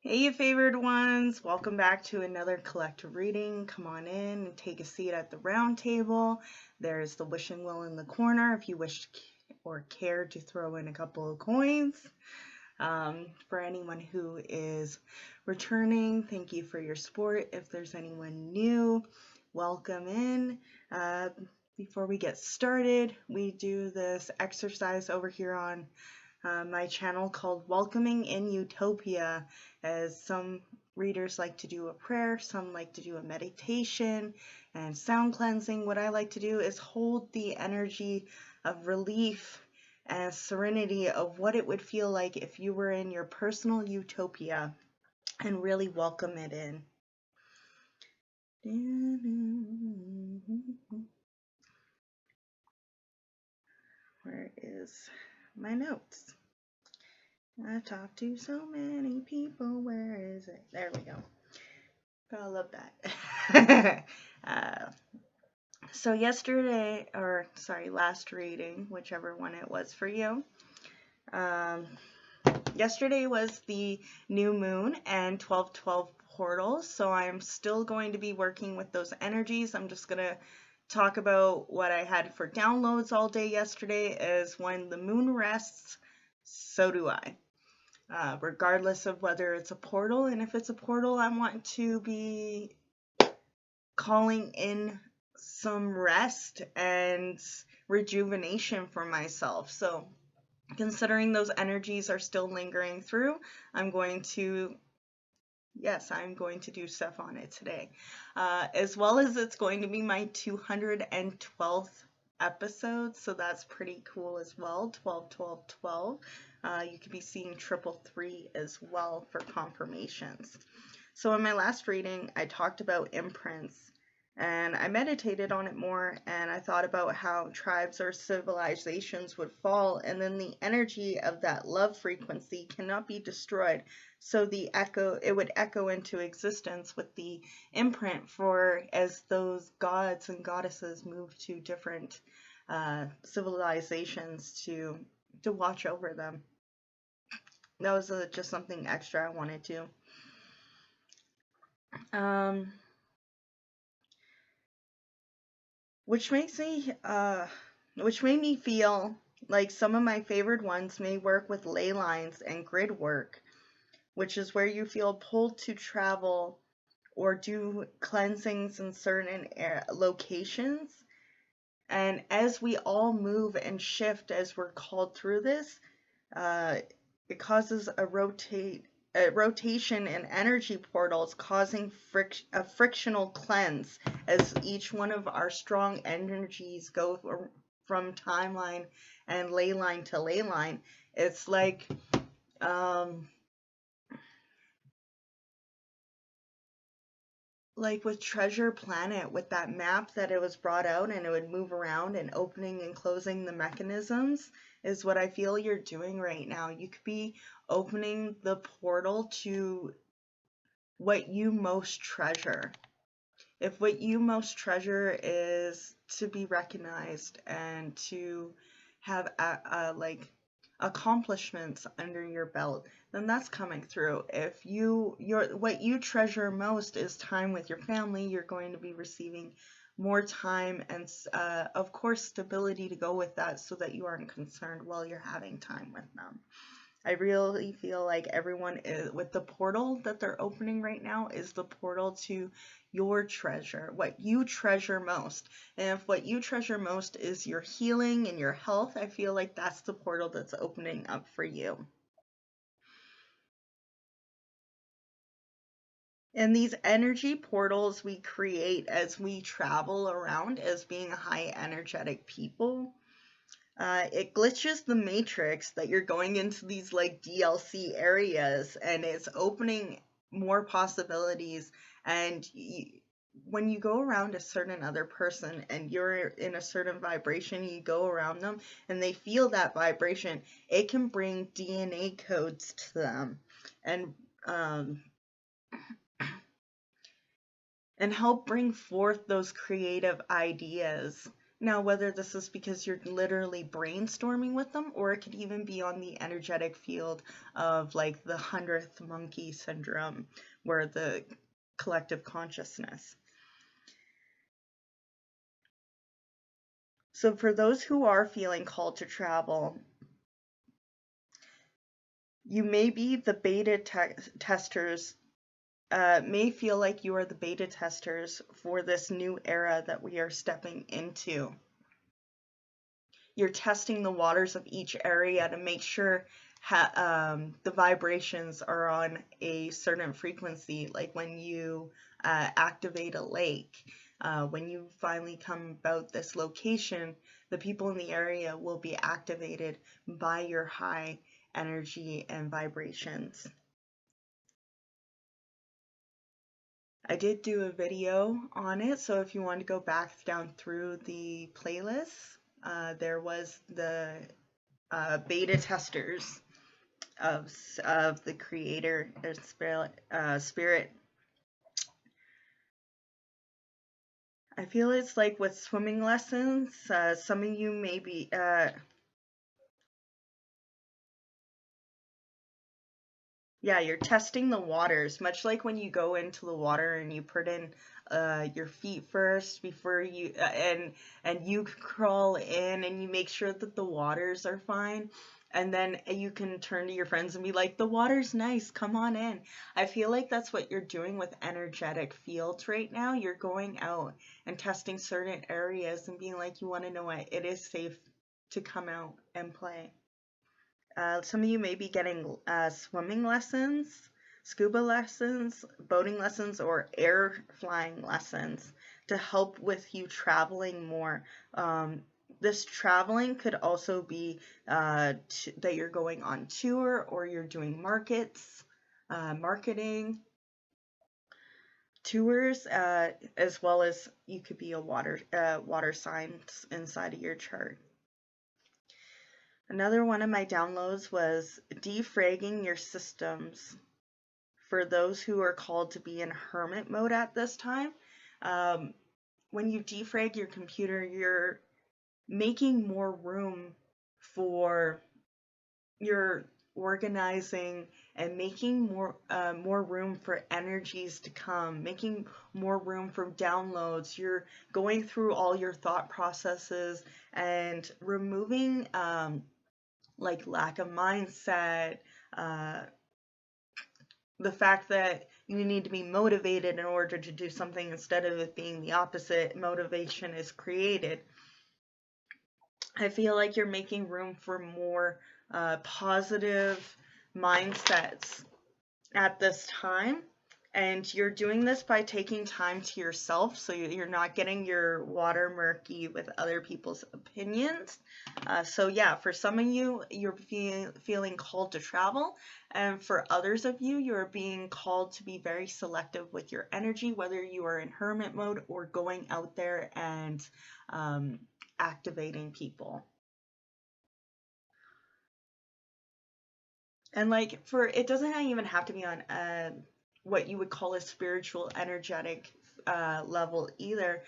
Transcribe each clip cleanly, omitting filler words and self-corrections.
Hey, you favored ones. Welcome back to another collective reading. Come on in and take a seat at the round table. There's the wishing well in the corner if you wish or care to throw in a couple of coins. For anyone who is returning, thank you for your support. If there's anyone new, welcome in. Before we get started, we do this exercise over here on my channel called Welcoming in Utopia, as some readers like to do a prayer, some like to do a meditation and sound cleansing. What I like to do is hold the energy of relief and serenity of what it would feel like if you were in your personal utopia and really welcome it in. Where is my notes? I talked to so many people. Where is it? There we go. Gotta love that. So yesterday, or sorry, last reading, whichever one it was for you. Yesterday was the new moon and 12/12 portals, so I'm still going to be working with those energies. I'm just gonna talk about what I had for downloads all day yesterday. Is when the moon rests, so do I. Regardless of whether it's a portal, and if it's a portal, I want to be calling in some rest and rejuvenation for myself. So considering those energies are still lingering through, I'm going to do stuff on it today. As well as it's going to be my 212th episode, so that's pretty cool as well. 12, 12, 12. You could be seeing 333 as well for confirmations. So in my last reading, I talked about imprints, and I meditated on it more, and I thought about how tribes or civilizations would fall, and then the energy of that love frequency cannot be destroyed. So it would echo into existence with the imprint for as those gods and goddesses move to different civilizations to watch over them. That was just something extra I wanted to. Which made me feel like some of my favored ones may work with ley lines and grid work, which is where you feel pulled to travel or do cleansings in certain locations. And as we all move and shift as we're called through this, it causes a rotation in energy portals, causing a frictional cleanse as each one of our strong energies go from timeline and ley line to ley line. It's like with Treasure Planet, with that map that it was brought out and it would move around and opening and closing the mechanisms, is what I feel you're doing right now. You could be opening the portal to what you most treasure. If what you most treasure is to be recognized and to have accomplishments under your belt, then that's coming through. If what you treasure most is time with your family, you're going to be receiving more time and of course stability to go with that, so that you aren't concerned while you're having time with them. I really feel like everyone is, with the portal that they're opening right now, is the portal to your treasure, what you treasure most. And if what you treasure most is your healing and your health, I feel like that's the portal that's opening up for you. And these energy portals we create as we travel around as being high energetic people. It glitches the matrix that you're going into these like DLC areas, and it's opening more possibilities. And when you go around a certain other person and you're in a certain vibration, you go around them and they feel that vibration, it can bring DNA codes to them and help bring forth those creative ideas. Now, whether this is because you're literally brainstorming with them, or it could even be on the energetic field of like the 100th monkey syndrome, where the collective consciousness. So for those who are feeling called to travel, you may be the beta testers, may feel like you are the beta testers for this new era that we are stepping into. You're testing the waters of each area to make sure the vibrations are on a certain frequency, like when you activate a lake. When you finally come about this location, the people in the area will be activated by your high energy and vibrations. I did do a video on it, so if you want to go back down through the playlist, there was the beta testers of the creator spirit. I feel it's like with swimming lessons, some of you may be yeah, you're testing the waters, much like when you go into the water and you put in your feet first before you and you crawl in and you make sure that the waters are fine, and then you can turn to your friends and be like, the water's nice, come on in. I feel like that's what you're doing with energetic fields right now. You're going out and testing certain areas and being like, you want to know what, it is safe to come out and play. Some of you may be getting swimming lessons, scuba lessons, boating lessons, or air flying lessons to help with you traveling more. This traveling could also be that you're going on tour, or you're doing marketing, tours, as well as you could be a water sign inside of your chart. Another one of my downloads was defragging your systems for those who are called to be in hermit mode at this time. When you defrag your computer, you're making more room for your organizing and making more room for energies to come, making more room for downloads. You're going through all your thought processes and removing like lack of mindset, the fact that you need to be motivated in order to do something instead of it being the opposite, motivation is created. I feel like you're making room for more positive mindsets at this time. And you're doing this by taking time to yourself, so you're not getting your water murky with other people's opinions. So yeah, for some of you, you're feeling called to travel, and for others of you, you're being called to be very selective with your energy, whether you are in hermit mode or going out there and activating people. And like, it doesn't even have to be on what you would call a spiritual energetic level either.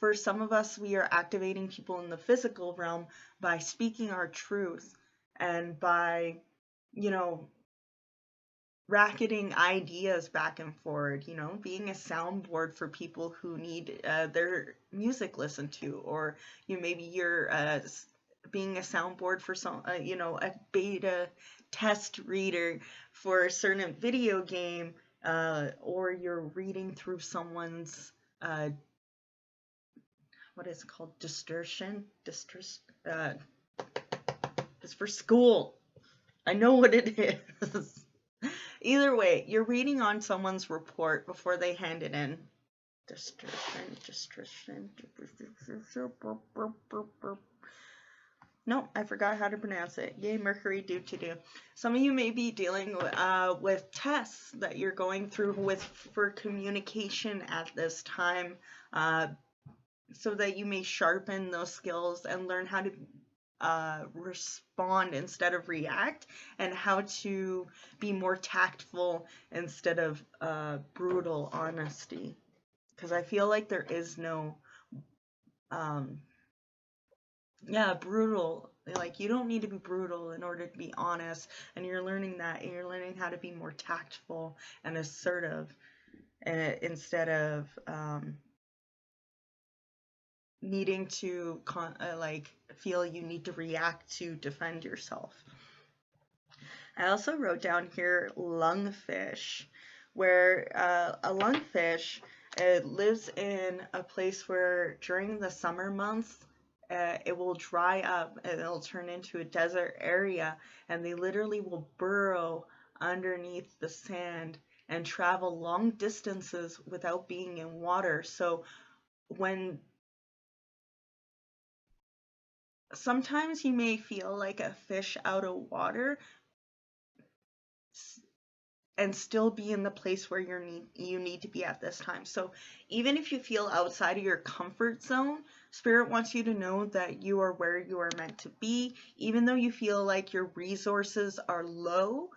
For some of us, we are activating people in the physical realm by speaking our truth and by, racketing ideas back and forward, being a soundboard for people who need their music listened to, or maybe you're being a soundboard for some, a beta test reader for a certain video game, or you're reading through someone's, what is it called? Distortion? It's for school. I know what it is. Either way, you're reading on someone's report before they hand it in. Distortion. No, I forgot how to pronounce it. Yay, Mercury, do. Some of you may be dealing with tests that you're going through for communication at this time, so that you may sharpen those skills and learn how to respond instead of react, and how to be more tactful instead of brutal honesty. Because I feel like there is no Yeah, brutal. Like, you don't need to be brutal in order to be honest, and you're learning that, and you're learning how to be more tactful and assertive, instead of needing to like feel you need to react to defend yourself. I also wrote down here lungfish, where a lungfish, it lives in a place where during the summer months it will dry up and it'll turn into a desert area, and they literally will burrow underneath the sand and travel long distances without being in water. So when sometimes you may feel like a fish out of water and still be in the place where you need to be at this time. So even if you feel outside of your comfort zone, Spirit wants you to know that you are where you are meant to be. Even though you feel like your resources are low,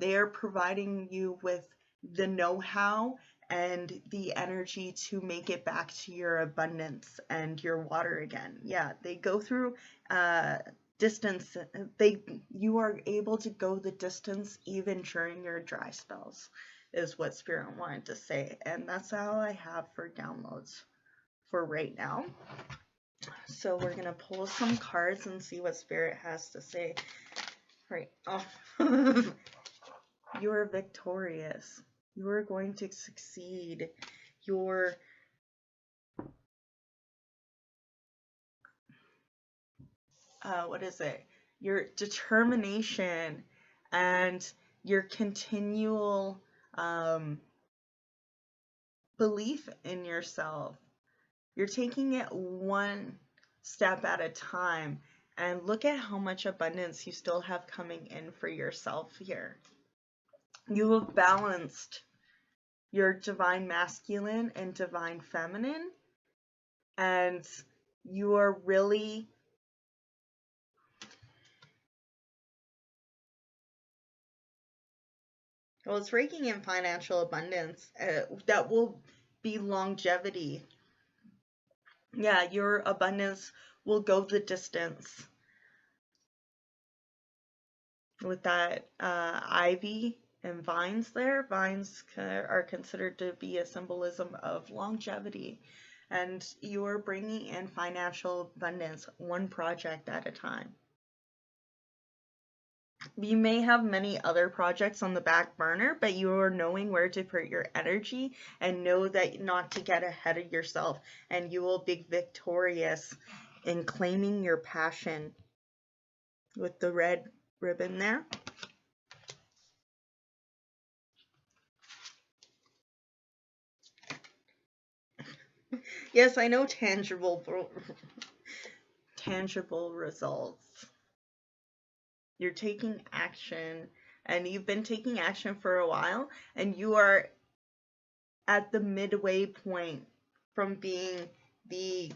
they are providing you with the know-how and the energy to make it back to your abundance and your water again. Yeah, they go through distance. You are able to go the distance even during your dry spells, is what Spirit wanted to say. And that's all I have for downloads for right now. So we're gonna pull some cards and see what Spirit has to say. Right. Oh. You are victorious. You are going to succeed. Your what is it? Your determination and your continual belief in yourself. You're taking it one step at a time, and look at how much abundance you still have coming in for yourself here. You have balanced your divine masculine and divine feminine, and you are really well, it's raking in financial abundance that will be longevity. Yeah, your abundance will go the distance. With that ivy and vines there, vines are considered to be a symbolism of longevity. And you are bringing in financial abundance one project at a time. You may have many other projects on the back burner, but you are knowing where to put your energy and know that not to get ahead of yourself, and you will be victorious in claiming your passion with the red ribbon there. Yes, I know tangible results. You're taking action, and you've been taking action for a while, and you are at the midway point from being the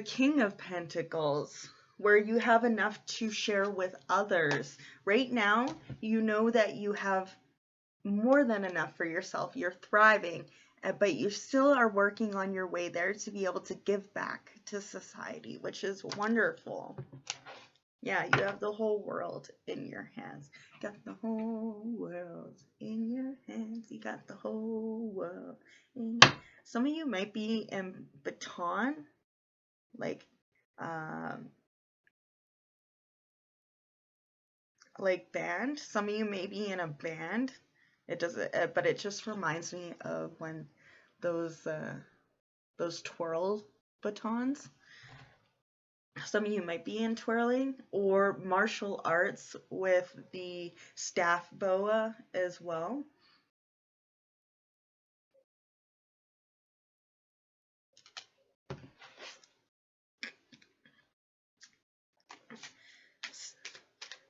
King of Pentacles, where you have enough to share with others. Right now, you know that you have more than enough for yourself. You're thriving, but you still are working on your way there to be able to give back to society, which is wonderful. Yeah, you have the whole world in your hands. Got the whole world in your hands. You got the whole world in your... Some of you might be in baton, like band. Some of you may be in a band. It doesn't, but it just reminds me of when those twirl batons. Some of you might be in twirling, or martial arts with the staff boa as well.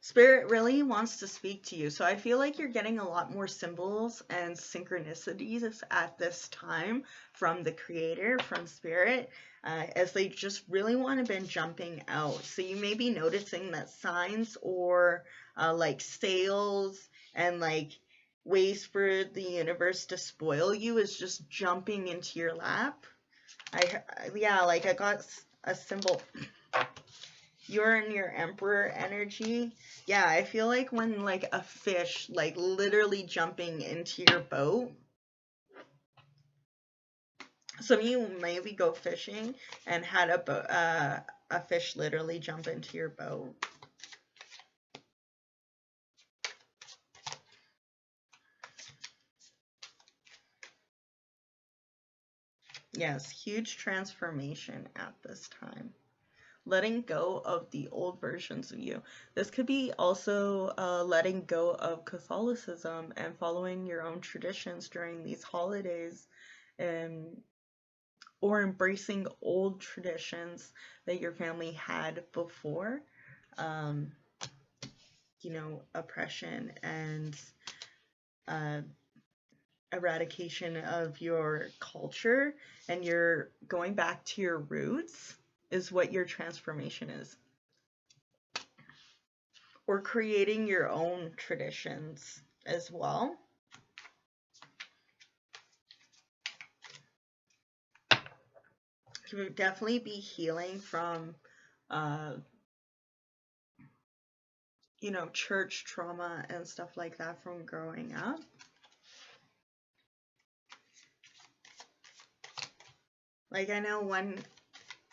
Spirit really wants to speak to you. So I feel like you're getting a lot more symbols and synchronicities at this time from the Creator, from Spirit, as they just really want to be jumping out. So you may be noticing that signs or like sales and like ways for the universe to spoil you is just jumping into your lap. Yeah, like I got a symbol. You're in your Emperor energy. Yeah, I feel like when like a fish like literally jumping into your boat. Some of you maybe go fishing and had a fish literally jump into your boat. Yes, huge transformation at this time. Letting go of the old versions of you. This could be also letting go of Catholicism and following your own traditions during these holidays, and or embracing old traditions that your family had before. Um, you know, oppression and uh, eradication of your culture, and you're going back to your roots is what your transformation is. Or creating your own traditions as well. You would definitely be healing from, you know, church trauma and stuff like that from growing up. Like I know one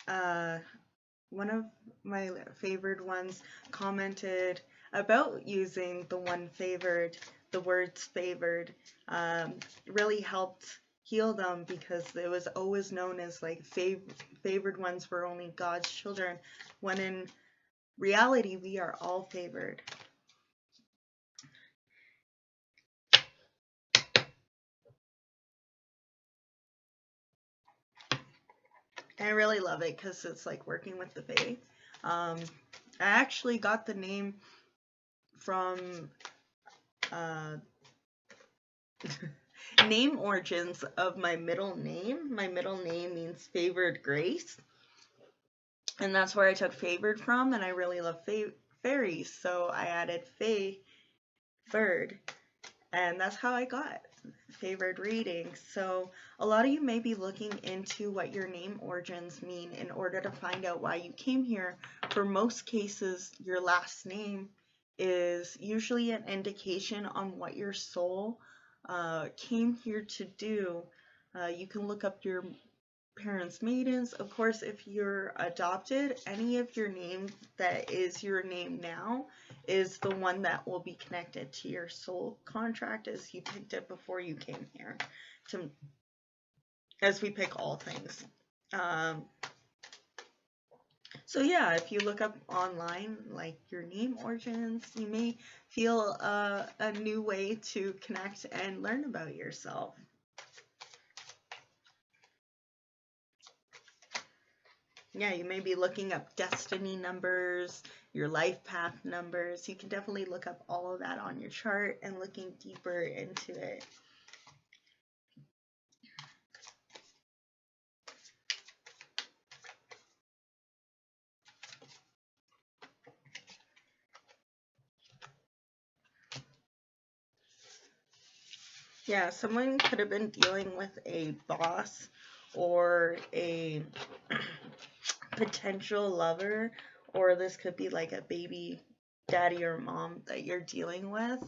of my favored ones commented about using the words favored, really helped heal them, because it was always known as like favored ones were only God's children, when in reality we are all favored. And I really love it because it's like working with the Fae. I actually got the name from name origins of my middle name. My middle name means favored grace, and that's where I took favored from, and I really love fairies, so I added Faevoured, and that's how I got favored readings. So a lot of you may be looking into what your name origins mean in order to find out why you came here. For most cases, your last name is usually an indication on what your soul came here to do. You can look up your parents' maidens. Of course, if you're adopted, any of your name that is your name now is the one that will be connected to your soul contract, as you picked it before you came here, as we pick all things. So yeah, if you look up online like your name origins, you may feel a new way to connect and learn about yourself. Yeah, you may be looking up destiny numbers, your life path numbers. You can definitely look up all of that on your chart and looking deeper into it. Yeah, someone could have been dealing with a boss or a potential lover, or this could be like a baby daddy or mom that you're dealing with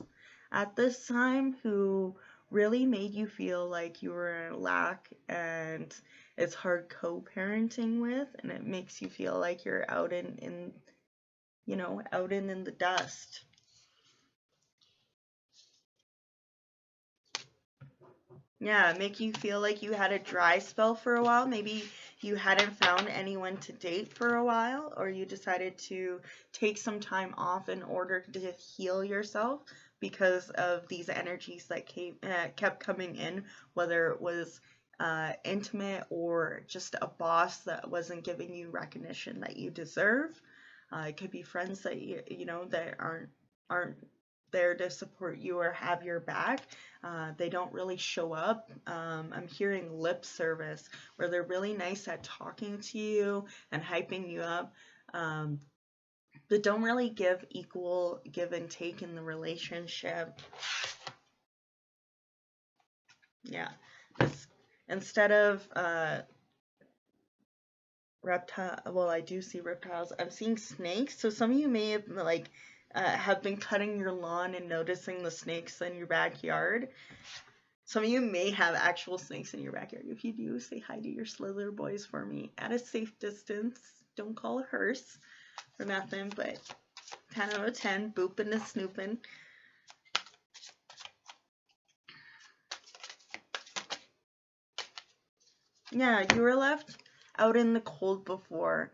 at this time, who really made you feel like you were in lack, and it's hard co-parenting with, and it makes you feel like you're out in you know, out in the dust. Yeah, make you feel like you had a dry spell for a while. Maybe you hadn't found anyone to date for a while, or you decided to take some time off in order to heal yourself because of these energies that kept coming in, whether it was intimate or just a boss that wasn't giving you recognition that you deserve. It could be friends that you know that aren't there to support you or have your back. They don't really show up. I'm hearing lip service, where they're really nice at talking to you and hyping you up, but don't really give equal give and take in the relationship. Yeah, instead of reptile. Well, I do see reptiles. I'm seeing snakes. So some of you may have like have been cutting your lawn and noticing the snakes in your backyard. Some of you may have actual snakes in your backyard. If you do, say hi to your Slither boys for me at a safe distance. Don't call a hearse or nothing, but 10 out of 10, booping and snooping. Yeah, you were left out in the cold before.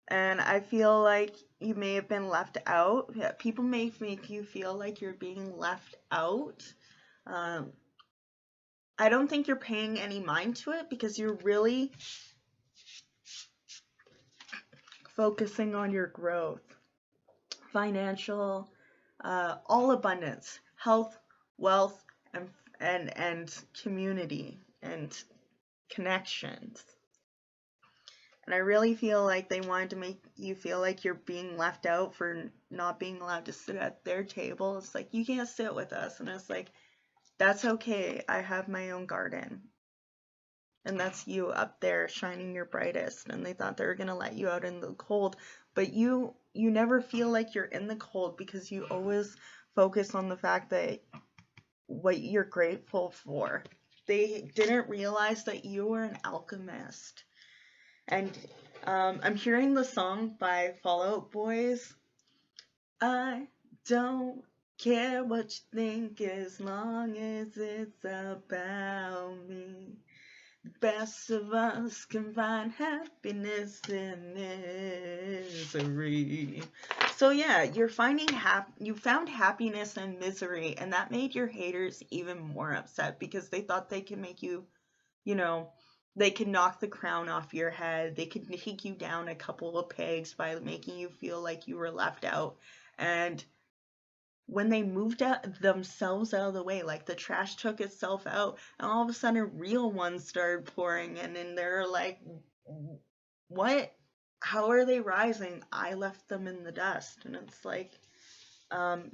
And I feel like you may have been left out. Yeah, people may make you feel like you're being left out. I don't think you're paying any mind to it because you're really focusing on your growth, financial, all abundance, health, wealth, and community and connections. And I really feel like they wanted to make you feel like you're being left out for not being allowed to sit at their table. It's like, you can't sit with us. And it's like, that's okay. I have my own garden. And that's you up there shining your brightest. And they thought they were going to let you out in the cold. But you never feel like you're in the cold because you always focus on the fact that what you're grateful for. They didn't realize that you were an alchemist. And I'm hearing the song by Fall Out Boys. I don't care what you think as long as it's about me. The best of us can find happiness in misery. So yeah, you found happiness in misery, and that made your haters even more upset because they thought they could make you, they could knock the crown off your head. They could take you down a couple of pegs by making you feel like you were left out. And when they moved themselves out of the way, like the trash took itself out, and all of a sudden real ones started pouring in, and they're like, what? How are they rising? I left them in the dust. And it's like,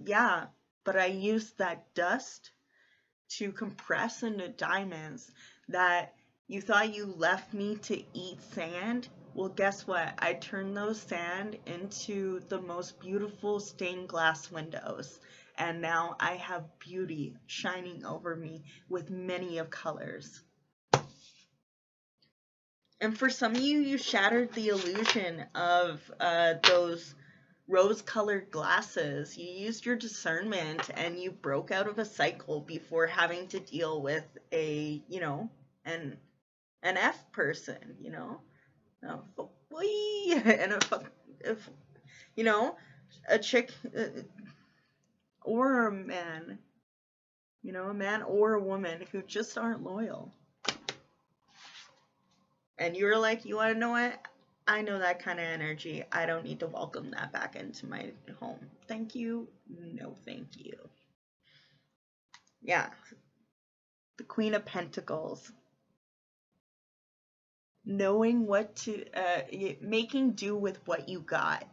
yeah, but I used that dust to compress into diamonds that you thought you left me to eat sand. Well, guess what? I turned those sand into the most beautiful stained glass windows. And now I have beauty shining over me with many of colors. And for some of you, you shattered the illusion of those rose-colored glasses. You used your discernment and you broke out of a cycle before having to deal with a, an F person, and a chick or a man, a man or a woman who just aren't loyal. And you're like, you want to know what? I know that kind of energy. I don't need to welcome that back into my home. Thank you. No, thank you. Yeah. The Queen of Pentacles. Knowing what to, making do with what you got.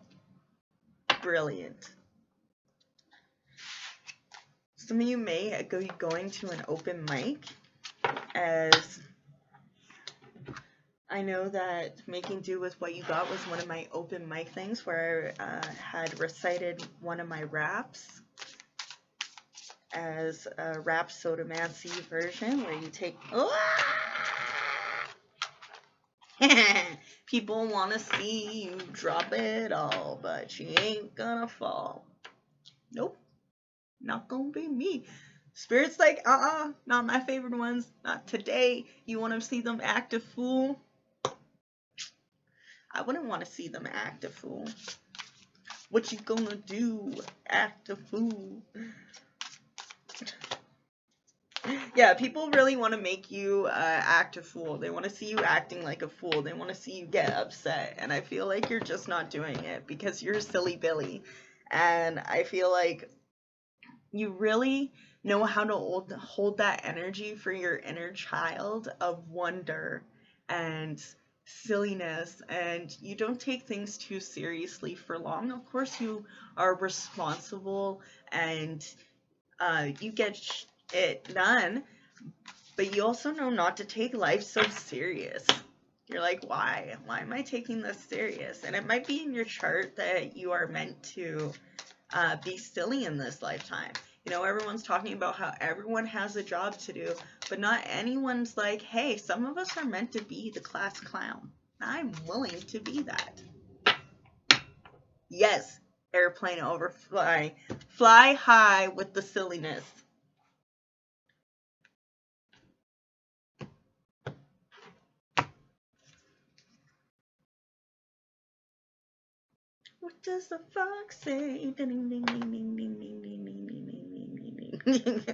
Brilliant. Some of you may be going to an open mic, as I know that making do with what you got was one of my open mic things where I had recited one of my raps as a Rhapsodomancy version where you take... People want to see you drop it all, but you ain't gonna fall. Nope. Not gonna be me. Spirit's like, not my favorite ones. Not today. You want to see them act a fool? I wouldn't want to see them act a fool. What you gonna do? Act a fool. Yeah, people really want to make you act a fool. They want to see you acting like a fool. They want to see you get upset. And I feel like you're just not doing it because you're silly Billy. And I feel like you really know how to hold that energy for your inner child of wonder and silliness, and you don't take things too seriously for long. Of course, you are responsible and you get it done, but you also know not to take life so serious. You're like, why? Why am I taking this serious? And it might be in your chart that you are meant to be silly in this lifetime. You know, everyone's talking about how everyone has a job to do, but not anyone's like, hey, some of us are meant to be the class clown. I'm willing to be that. Yes, airplane overfly. Fly high with the silliness. What does the fox say? Ding, ding, ding, ding, ding, ding, ding, ding, ding, ding, ding,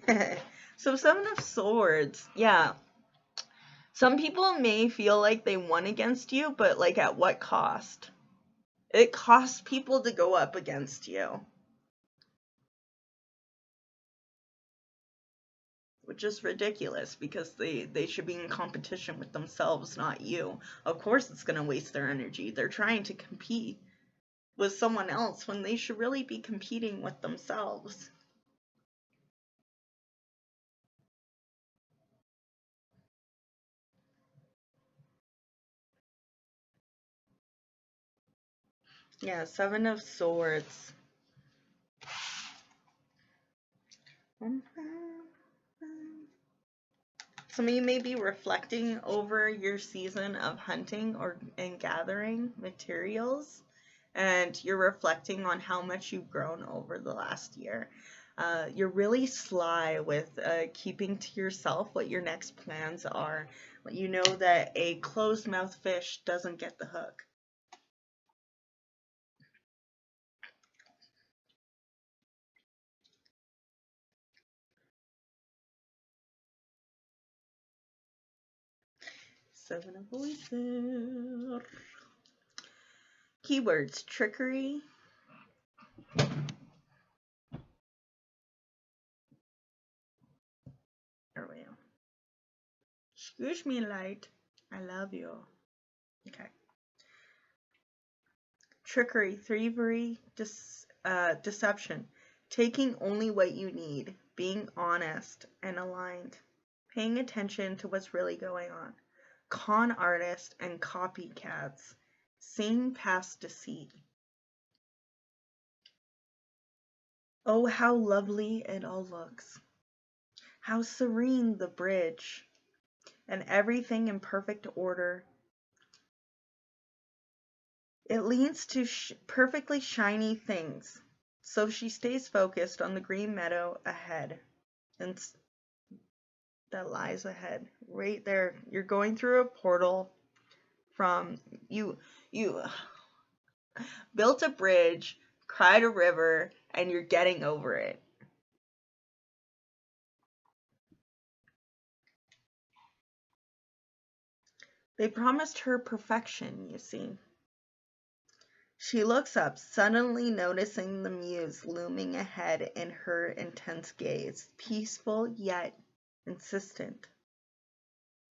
ding. So 7 of Swords, yeah. Some people may feel like they won against you, but like at what cost? It costs people to go up against you. Which is ridiculous because they should be in competition with themselves, not you. Of course it's going to waste their energy. They're trying to compete with someone else when they should really be competing with themselves. Yeah, 7 of Swords. Some of you may be reflecting over your season of hunting and gathering materials, and you're reflecting on how much you've grown over the last year. You're really sly with keeping to yourself what your next plans are. You know that a closed-mouthed fish doesn't get the hook. Seven of Voices. Keywords: trickery. There we go. Excuse me, light. I love you. Okay. Trickery, thievery, deception. Taking only what you need. Being honest and aligned. Paying attention to what's really going on. Con artist and copycats. Seeing past deceit. Oh, how lovely it all looks. How serene the bridge. And everything in perfect order. It leads to perfectly shiny things. So she stays focused on the green meadow ahead. And that lies ahead. Right there. You're going through a portal from you built a bridge, cried a river, and you're getting over it. They promised her perfection, you see. She looks up, suddenly noticing the muse looming ahead in her intense gaze, peaceful yet insistent.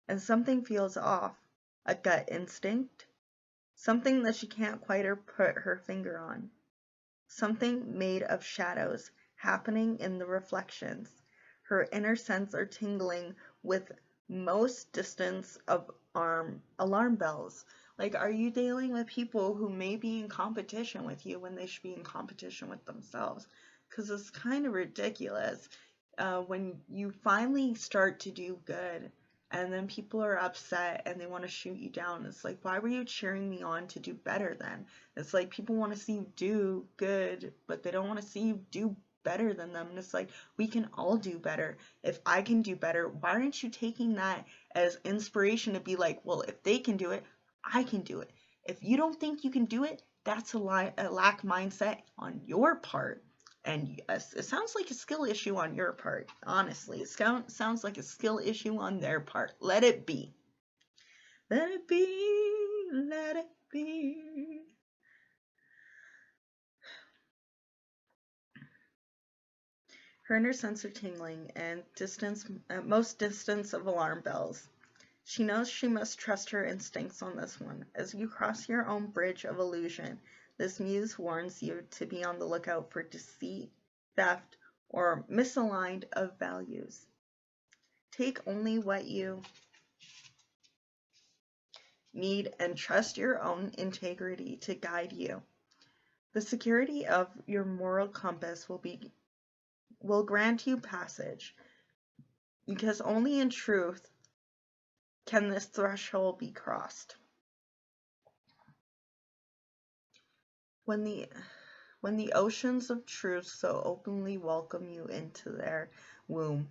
And something feels off, a gut instinct, something that she can't quite put her finger on. Something made of shadows happening in the reflections. Her inner sense are tingling with most distance of alarm bells. Like, are you dealing with people who may be in competition with you when they should be in competition with themselves? Because it's kind of ridiculous when you finally start to do good and then people are upset and they want to shoot you down. It's like, why were you cheering me on to do better then? It's like people want to see you do good, but they don't want to see you do better than them. And it's like, we can all do better. If I can do better, why aren't you taking that as inspiration to be like, well, if they can do it, I can do it. If you don't think you can do it, that's a lack mindset on your part. And yes, it sounds like a skill issue on your part. Honestly, it sounds like a skill issue on their part. Let it be. Let it be. Let it be. Her inner sense of tingling and most distance of alarm bells. She knows she must trust her instincts on this one. As you cross your own bridge of illusion, this muse warns you to be on the lookout for deceit, theft, or misaligned of values. Take only what you need, and trust your own integrity to guide you. The security of your moral compass will grant you passage, because only in truth can this threshold be crossed. When the oceans of truth so openly welcome you into their womb,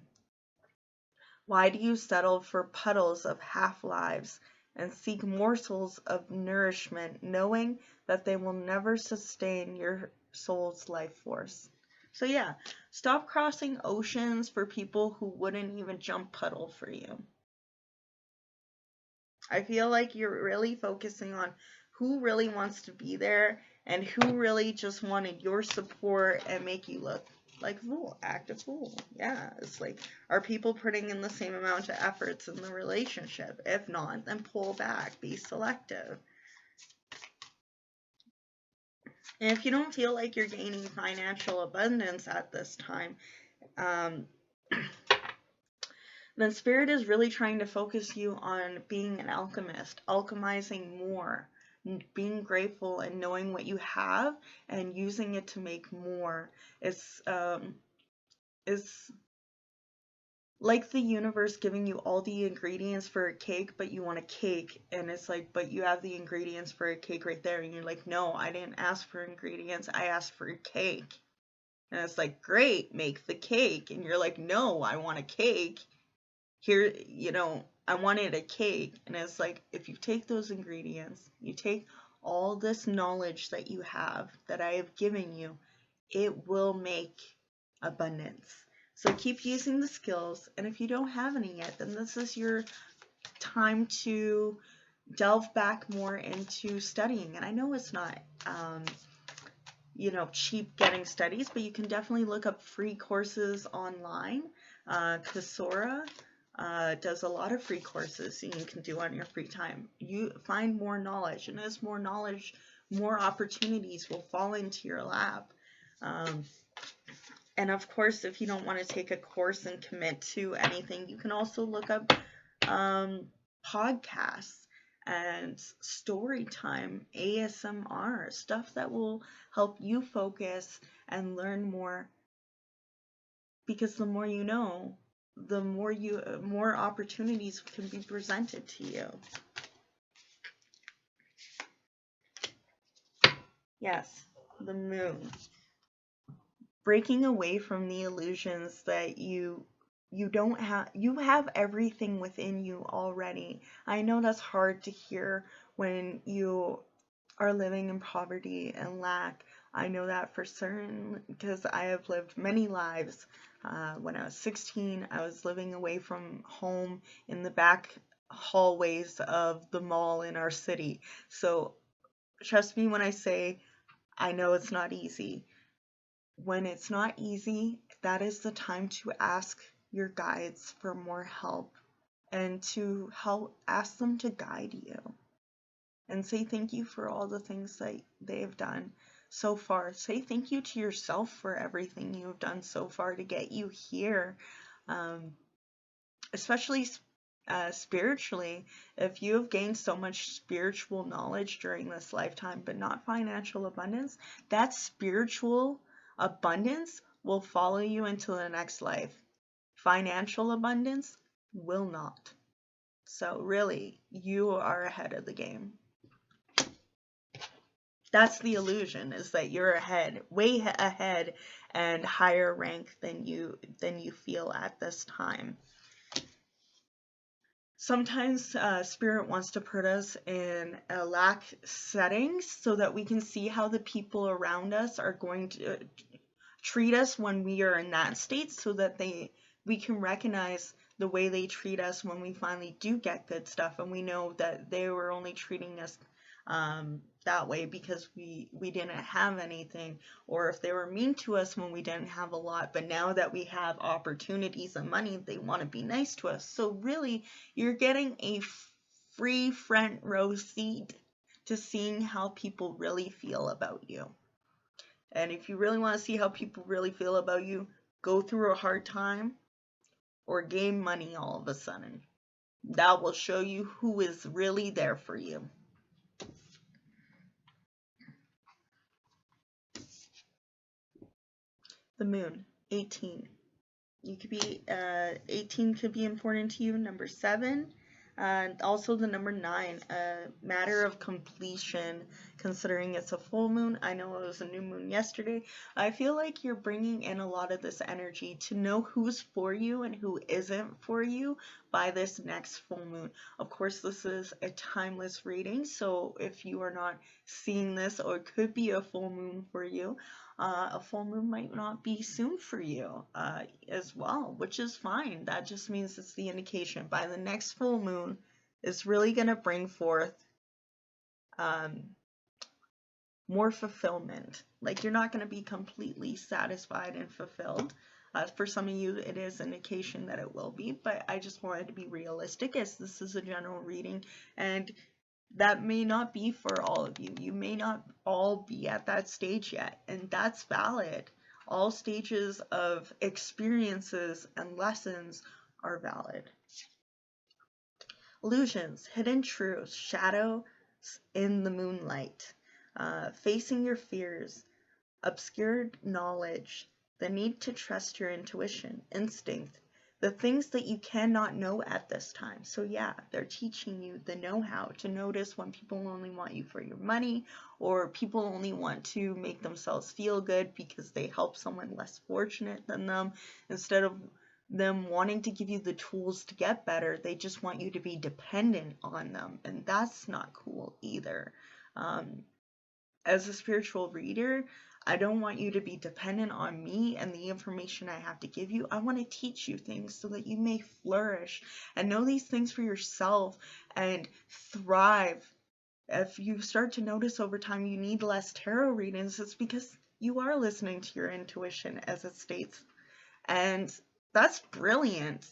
why do you settle for puddles of half-lives and seek morsels of nourishment, knowing that they will never sustain your soul's life force? So yeah, stop crossing oceans for people who wouldn't even jump puddle for you. I feel like you're really focusing on who really wants to be there and who really just wanted your support and make you look like a fool, act a fool. Yeah, it's like, are people putting in the same amount of efforts in the relationship? If not, then pull back, be selective. And if you don't feel like you're gaining financial abundance at this time, then Spirit is really trying to focus you on being an alchemist, alchemizing more, being grateful and knowing what you have and using it to make more. It's like the universe giving you all the ingredients for a cake, but you want a cake, and it's like, but you have the ingredients for a cake right there, and you're like, no, I didn't ask for ingredients, I asked for a cake. And it's like, great, make the cake. And you're like, no, I want a cake. Here, I wanted a cake. And it's like, if you take those ingredients, you take all this knowledge that you have, that I have given you, it will make abundance. So keep using the skills. And if you don't have any yet, then this is your time to delve back more into studying. And I know it's not, cheap getting studies, but you can definitely look up free courses online. Kasora does a lot of free courses you can do on your free time. You find more knowledge, and as more knowledge, more opportunities will fall into your lap. And of course, if you don't want to take a course and commit to anything, you can also look up podcasts and story time, ASMR, stuff that will help you focus and learn more. Because the more you know, the more opportunities can be presented to you. Yes, the moon. Breaking away from the illusions that you have everything within you already. I know that's hard to hear when you are living in poverty and lack. I know that for certain because I have lived many lives. When I was 16, I was living away from home in the back hallways of the mall in our city. So trust me when I say I know it's not easy. When it's not easy, that is the time to ask your guides for more help and to ask them to guide you and say thank you for all the things that they have done so far. Say thank you to yourself for everything you have done so far to get you here, especially spiritually. If you have gained so much spiritual knowledge during this lifetime but not financial abundance, that spiritual abundance will follow you into the next life. Financial abundance will not. So really, you are ahead of the game. That's the illusion, is that you're ahead, way ahead and higher rank than you feel at this time. Sometimes Spirit wants to put us in a lack settings so that we can see how the people around us are going to treat us when we are in that state, so that we can recognize the way they treat us when we finally do get good stuff, and we know that they were only treating us that way because we didn't have anything, or if they were mean to us when we didn't have a lot, but now that we have opportunities and money, they want to be nice to us. So really, you're getting a free front row seat to seeing how people really feel about you. And if you really want to see how people really feel about you, go through a hard time or gain money all of a sudden. That will show you who is really there for you. The moon, 18. You could be 18 could be important to you. Number 7, also the number 9, matter of completion. Considering it's a full moon, I know it was a new moon yesterday. I feel like you're bringing in a lot of this energy to know who's for you and who isn't for you by this next full moon. Of course, this is a timeless reading, so if you are not seeing this, or it could be a full moon for you, a full moon might not be soon for you as well, which is fine. That just means it's the indication. By the next full moon, it's really going to bring forth more fulfillment. Like, you're not going to be completely satisfied and fulfilled. For some of you, it is an indication that it will be, but I just wanted to be realistic, as this is a general reading, and that may not be for all of you. You may not all be at that stage yet, and that's valid. All stages of experiences and lessons are valid. Illusions, hidden truths, shadows in the moonlight, facing your fears, obscured knowledge, the need to trust your intuition, instinct, the things that you cannot know at this time. So yeah, they're teaching you the know-how to notice when people only want you for your money, or people only want to make themselves feel good because they help someone less fortunate than them. Instead of them wanting to give you the tools to get better, they just want you to be dependent on them, and that's not cool either. As a spiritual reader, I don't want you to be dependent on me and the information I have to give you. I want to teach you things so that you may flourish and know these things for yourself and thrive. If you start to notice over time you need less tarot readings, it's because you are listening to your intuition, as it states. And that's brilliant.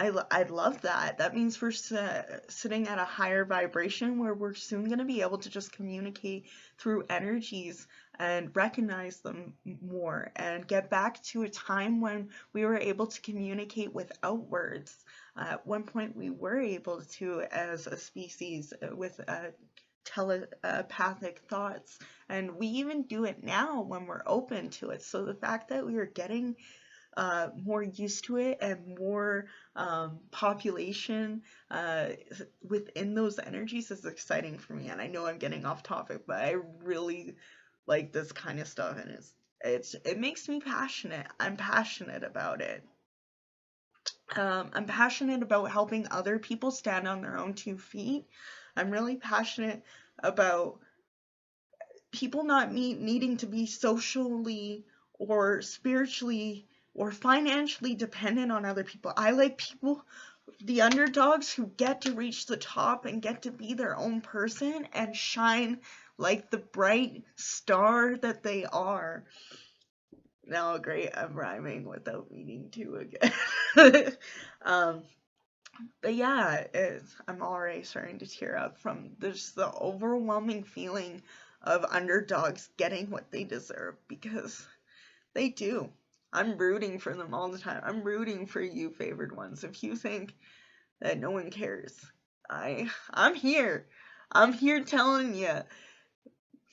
I love that. That means we're sitting at a higher vibration where we're soon going to be able to just communicate through energies and recognize them more and get back to a time when we were able to communicate without words. At one point we were able to, as a species, with telepathic thoughts, and we even do it now when we're open to it. So the fact that we are getting more used to it and more population within those energies is exciting for me. And I know I'm getting off topic, but I really like this kind of stuff, and it makes me passionate. I'm passionate about it. I'm passionate about helping other people stand on their own 2 feet. I'm really passionate about people not needing to be socially or spiritually or financially dependent on other people. I like people, the underdogs, who get to reach the top and get to be their own person and shine like the bright star that they are. Now, great, I'm rhyming without meaning to again. But yeah, I'm already starting to tear up from just the overwhelming feeling of underdogs getting what they deserve, because they do. I'm rooting for them all the time. I'm rooting for you, favored ones. If you think that no one cares, I'm here. I'm here telling you,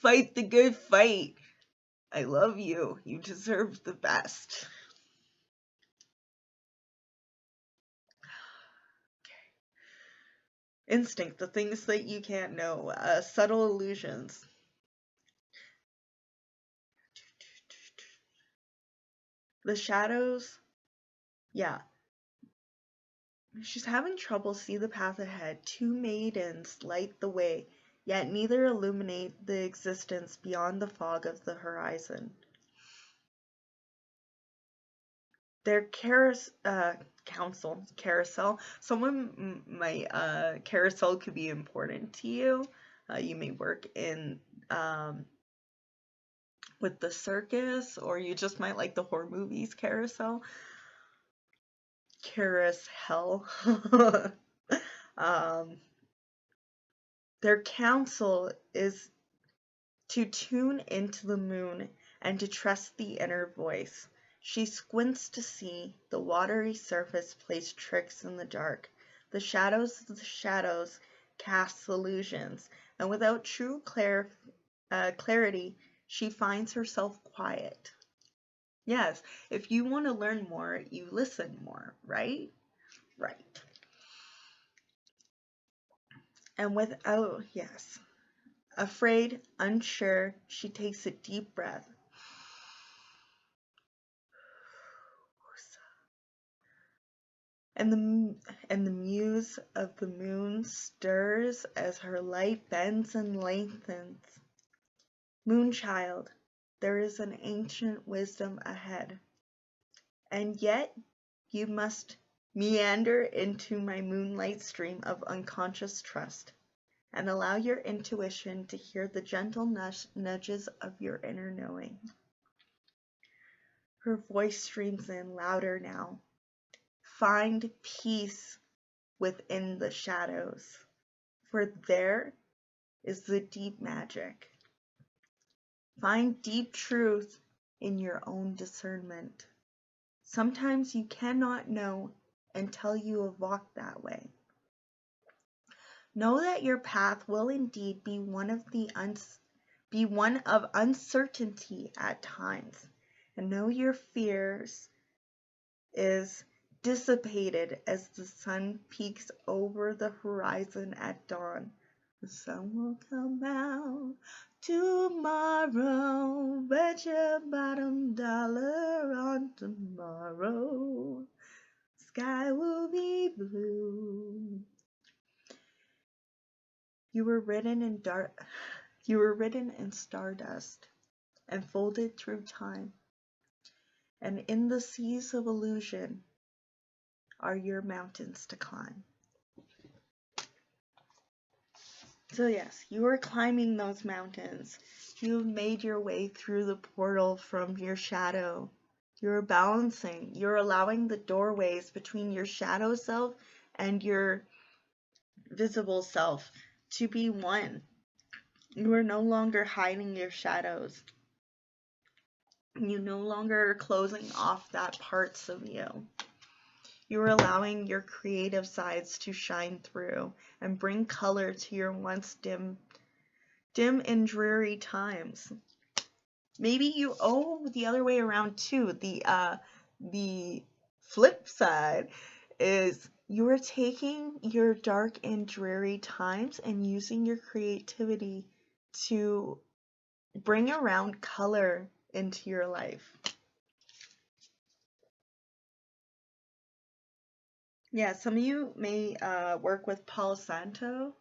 fight the good fight. I love you. You deserve the best. Instinct, the things that you can't know, subtle illusions. The shadows, yeah. She's having trouble see the path ahead. 2 maidens light the way, yet neither illuminate the existence beyond the fog of the horizon. Their carousel. Someone might, carousel could be important to you. You may work in with the circus, or you just might like the horror movies carousel. Carousel. Their counsel is to tune into the moon and to trust the inner voice. She squints to see the watery surface plays tricks in the dark. The shadows of the shadows cast illusions, and without true clarity, she finds herself quiet. Yes, if you want to learn more, you listen more, right? Right. And without, yes, afraid, unsure, she takes a deep breath. And the muse of the moon stirs as her light bends and lengthens. Moonchild, there is an ancient wisdom ahead. And yet you must meander into my moonlight stream of unconscious trust and allow your intuition to hear the gentle nudges of your inner knowing. Her voice streams in louder now. Find peace within the shadows, for there is the deep magic. Find deep truth in your own discernment. Sometimes you cannot know until you have walked that way. Know that your path will indeed be one of uncertainty at times, and know your fears is dissipated as the sun peeks over the horizon at dawn. The sun will come out tomorrow. Bet your bottom dollar on tomorrow. Sky will be blue. You were written in stardust and folded through time. And in the seas of illusion are your mountains to climb. So yes, you are climbing those mountains. You've made your way through the portal from your shadow. You're balancing. You're allowing the doorways between your shadow self and your visible self to be one. You are no longer hiding your shadows. You no longer are closing off that parts of you. You're allowing your creative sides to shine through and bring color to your once dim and dreary times. Maybe the other way around too. The flip side is you are taking your dark and dreary times and using your creativity to bring around color into your life. Yeah, some of you may work with Palo Santo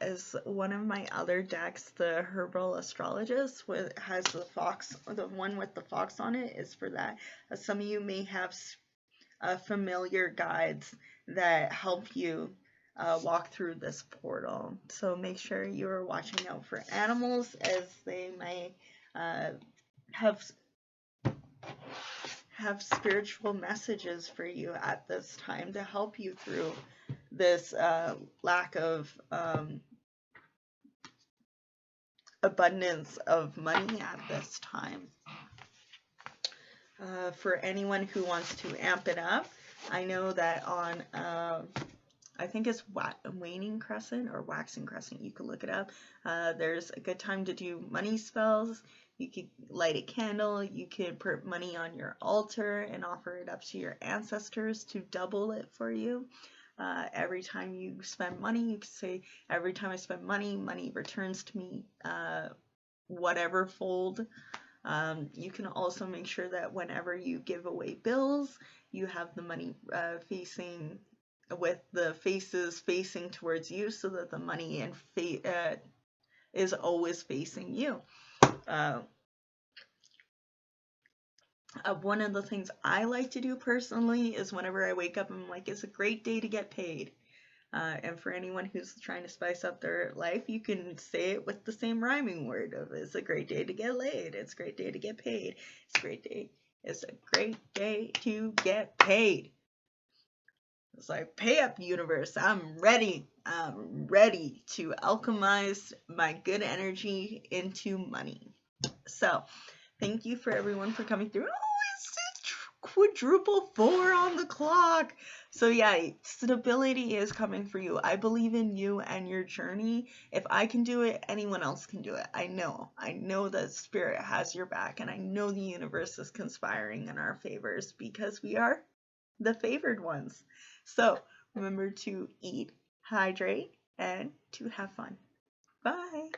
as one of my other decks, the Herbal Astrologist, has the fox, the one with the fox on it is for that. Some of you may have familiar guides that help you walk through this portal. So make sure you're watching out for animals, as they may have spiritual messages for you at this time to help you through this lack of abundance of money at this time. For anyone who wants to amp it up, I know that on I think it's waning crescent or waxing crescent, you could look it up. There's a good time to do money spells. You could light a candle, you could put money on your altar and offer it up to your ancestors to double it for you. Every time you spend money, you could say, every time I spend money, money returns to me whatever fold. You can also make sure that whenever you give away bills, you have the money facing with the faces facing towards you, so that the money is always facing you. One of the things I like to do personally is whenever I wake up, I'm like, it's a great day to get paid. And for anyone who's trying to spice up their life, you can say it with the same rhyming word of, it's a great day to get laid. It's a great day to get paid. It's a great day. It's a great day to get paid. It's like, pay up, universe. I'm ready. I'm ready to alchemize my good energy into money. So, thank you for everyone for coming through. Oh, it's quadruple 4 on the clock. So yeah, stability is coming for you. I believe in you and your journey. If I can do it, anyone else can do it. I know that spirit has your back, and I know the universe is conspiring in our favors because we are the favored ones. So remember to eat, hydrate, and to have fun. Bye.